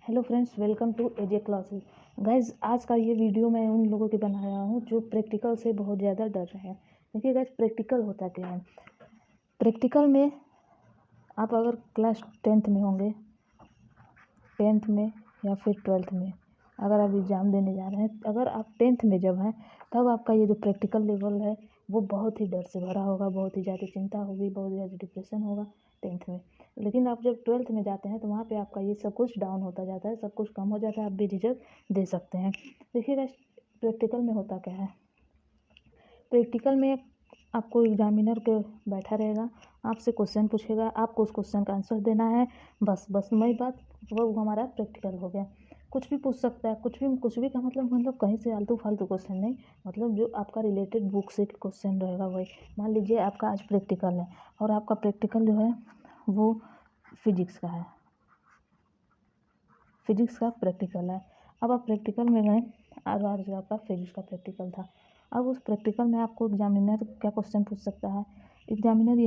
Hello friends, welcome to AJ classes. Guys, आज का ये वीडियो मैं उन लोगों के बनाया हूँ जो प्रैक्टिकल से बहुत ज़्यादा डर रहे हैं। देखिए गाइज, प्रैक्टिकल होता क्या है। प्रैक्टिकल में आप अगर क्लास 10th में होंगे, 10th में या फिर 12th में, अगर आप एग्ज़ाम देने जा रहे हैं, अगर आप 10th में जब हैं तब आपका ये जो प्रैक्टिकल लेवल है वो बहुत ही डर से भरा होगा, बहुत ही ज़्यादा चिंता होगी, बहुत ज़्यादा डिप्रेशन होगा 10th में। लेकिन आप जब 12th में जाते हैं तो वहाँ पे आपका ये सब कुछ डाउन होता जाता है, सब कुछ कम हो जाता है, आप बेझिझक दे सकते हैं। देखिएगा, प्रैक्टिकल में होता क्या है। प्रैक्टिकल में आपको एग्जामिनर के बैठा रहेगा, आपसे क्वेश्चन पूछेगा, आपको उस क्वेश्चन का आंसर देना है। बस वही बात, वो हमारा प्रैक्टिकल हो गया। कुछ भी पूछ सकता है, कुछ भी का मतलब कहीं से आलतू फालतू क्वेश्चन नहीं, मतलब जो आपका रिलेटेड बुक से क्वेश्चन रहेगा वही। मान लीजिए आपका आज प्रैक्टिकल है और आपका प्रैक्टिकल जो है वो फिजिक्स का है, फिजिक्स का प्रैक्टिकल है। अब आप प्रैक्टिकल में गए और आज आपका फिजिक्स का प्रैक्टिकल था। अब उस प्रैक्टिकल में आपको एग्जामिनर क्या क्वेश्चन पूछ सकता है। एग्जामिनर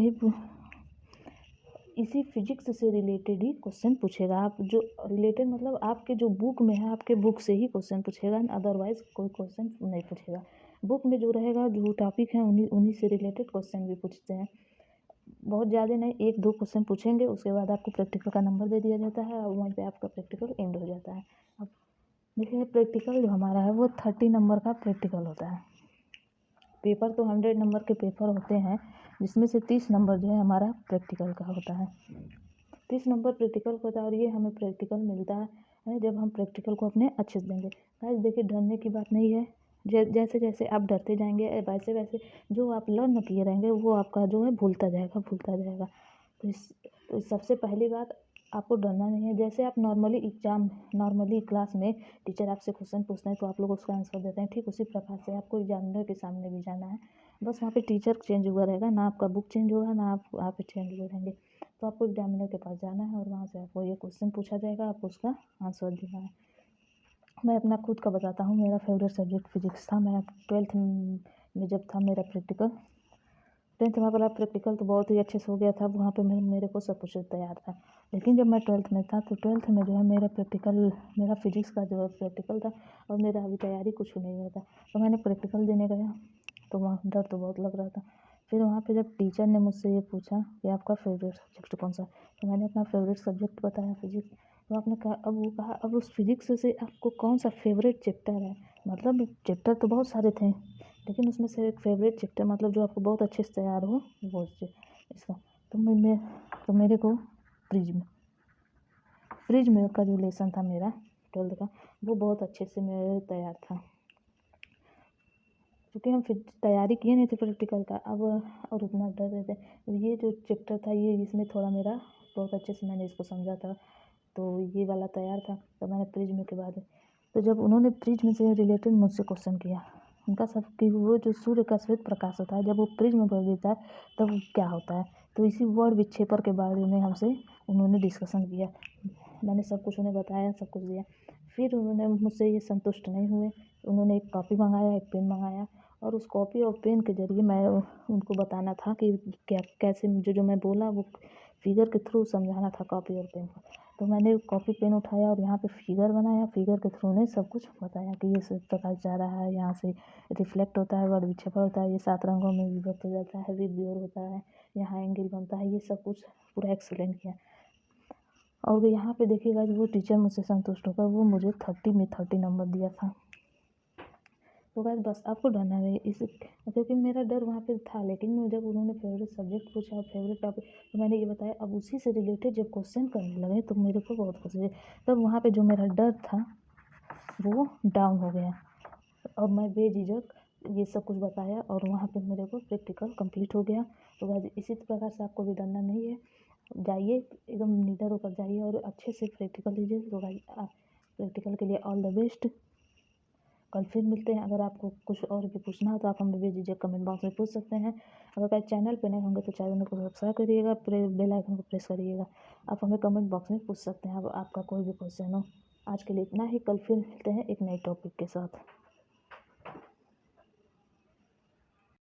इसी फिजिक्स से रिलेटेड ही क्वेश्चन पूछेगा। आप जो रिलेटेड मतलब आपके जो बुक में है, आपके बुक से ही क्वेश्चन पूछेगा, अदरवाइज कोई क्वेश्चन नहीं पूछेगा। बुक में जो रहेगा, जो टॉपिक है, उन्हीं से रिलेटेड क्वेश्चन भी पूछते हैं। बहुत ज़्यादा नहीं, 1-2 क्वेश्चन पूछेंगे, उसके बाद आपको प्रैक्टिकल का नंबर दे दिया जाता है और वहीं पे आपका प्रैक्टिकल एंड हो जाता है। अब देखिए, प्रैक्टिकल जो हमारा है वो 30 नंबर का प्रैक्टिकल होता है। पेपर तो 100 नंबर के पेपर होते हैं, जिसमें से 30 नंबर जो है हमारा प्रैक्टिकल का होता है। 30 नंबर प्रैक्टिकल को होता है और ये हमें प्रैक्टिकल मिलता है जब हम प्रैक्टिकल को अपने अच्छे से देंगे। गाइस देखिए, डरने की बात नहीं है। जैसे जैसे आप डरते जाएंगे वैसे वैसे जो आप लर्न किए रहेंगे वो आपका जो है भूलता जाएगा। तो सबसे पहली बात, आपको डरना नहीं है। जैसे आप नॉर्मली क्लास में टीचर आपसे क्वेश्चन पूछते हैं तो आप लोग उसका आंसर देते हैं, ठीक उसी प्रकार से आपको एग्जामिनर के सामने भी जाना है। बस वहाँ पे टीचर चेंज हुआ रहेगा, ना आपका बुक चेंज होगा, ना आप वहाँ पे चेंज हुए रहेंगे। तो आपको एग्जामिनर के पास जाना है और वहाँ से आपको ये क्वेश्चन पूछा जाएगा, आपको उसका आंसर देना है। मैं अपना खुद का बताता हूँ। मेरा फेवरेट सब्जेक्ट फिजिक्स था। मैं 12th में जब था मेरा प्रैक्टिकल, 10th में वाला प्रैक्टिकल तो बहुत ही अच्छे से हो गया था। वहाँ पे मेरे को सब कुछ तैयार था। लेकिन जब मैं 12th में था तो 12th में जो है मेरा फिजिक्स का जो है प्रैक्टिकल था और मेरा अभी तैयारी कुछ नहीं हुआ था। तो मैंने प्रैक्टिकल देने गया तो वहाँ डर तो बहुत लग रहा था। फिर वहाँ पे जब टीचर ने मुझसे ये पूछा कि आपका फेवरेट सब्जेक्ट कौन सा, तो मैंने अपना फेवरेट सब्जेक्ट बताया फिजिक्स। तो आपने कहा, अब उस फिजिक्स से आपको कौन सा फेवरेट चैप्टर है। मतलब चैप्टर तो बहुत सारे थे, लेकिन उसमें से एक फेवरेट चैप्टर मतलब जो आपको बहुत अच्छे से तैयार हो वो इसका। तो मेरे को प्रिज्म का जो लेसन था मेरा 12th का, वो बहुत अच्छे से मेरे तैयार था, क्योंकि हम फिर तैयारी किए नहीं थे प्रैक्टिकल का। अब और उतना डर रहे थे। ये जो चैप्टर था ये इसमें थोड़ा मेरा बहुत अच्छे से मैंने इसको समझा था, तो ये वाला तैयार था। तो मैंने प्रिज्म के बाद, तो जब उन्होंने प्रिज्म से रिलेटेड मुझसे क्वेश्चन किया, उनका सब कि वो जो सूर्य का श्वेत प्रकाश होता है जब वो प्रिज्म पर गिरता है तब क्या होता है। तो इसी वर्ड विक्षेपर के बारे में हमसे उन्होंने डिस्कशन किया। मैंने सब कुछ उन्हें बताया, सब कुछ दिया। फिर उन्होंने मुझसे ये संतुष्ट नहीं हुए, उन्होंने एक कॉपी मंगाया, एक पेन मंगाया और उस कॉपी और पेन के ज़रिए मैं उनको बताना था कि क्या कैसे जो मैं बोला वो फिगर के थ्रू समझाना था कॉपी और पेन को। तो मैंने कॉपी पेन उठाया और यहाँ पे फिगर बनाया, फिगर के थ्रू उन्हें सब कुछ बताया कि ये सब प्रकाश जा रहा है, यहाँ से रिफ्लेक्ट होता है, वर्ड विक्षेपण होता है, ये 7 रंगों में विभक्त हो जाता है, विबग्योर होता है, यहाँ एंगल बनता है, ये सब कुछ पूरा एक्सप्लेन किया। और यहाँ पे देखिएगा वो टीचर मुझसे संतुष्ट होकर वो मुझे 30 में 30 नंबर दिया था। तो गाइस बस आपको डरना नहीं इस, क्योंकि मेरा डर वहाँ पे था। लेकिन जब उन्होंने फेवरेट सब्जेक्ट पूछा और फेवरेट टॉपिक, तो मैंने ये बताया। अब उसी से रिलेटेड जब क्वेश्चन करने लगे तो मेरे को बहुत खुशी हुई। तब वहाँ पे जो मेरा डर था वो डाउन हो गया और मैं बेझिझक ये सब कुछ बताया और वहाँ पे मेरे को प्रैक्टिकल कंप्लीट हो गया। तो गाइस इसी प्रकार से आपको भी डरना नहीं है, जाइए एकदम निडर होकर जाइए और अच्छे से प्रैक्टिकल लीजिए। तो गाइस प्रैक्टिकल के लिए ऑल द बेस्ट। कल फिर मिलते हैं। अगर आपको कुछ और भी पूछना हो तो आप हमें भेजिए, कमेंट बॉक्स में पूछ सकते हैं। अगर आप चैनल पे नए होंगे तो चैनल को सब्सक्राइब करिएगा, बेल आइकन को प्रेस करिएगा। आप हमें कमेंट बॉक्स में पूछ सकते हैं अब आपका कोई भी क्वेश्चन हो। आज के लिए इतना ही, कल फिर मिलते हैं एक नए टॉपिक के साथ।